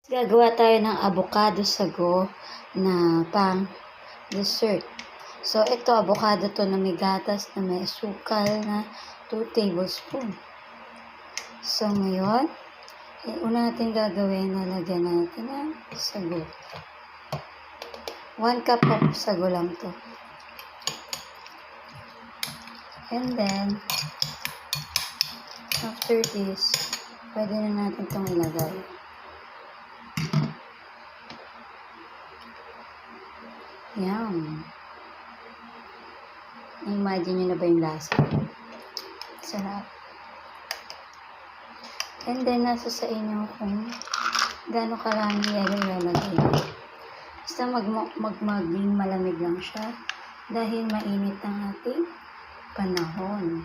Gagawa tayo ng avocado sago na pang dessert. So, ito avocado to na may gatas na may asukal na 2 tablespoon. So, ngayon, una natin gagawin, nalagyan natin ng sago. 1 cup of sago lang to. And then, after this, pwede na natin itong ilagay. Yum! Imagine nyo na ba yung lasa? Sarap. And then, nasa sa inyo kung gaano karami yelo ilalagay. Basta maging malamig lang siya dahil mainit ang ating panahon.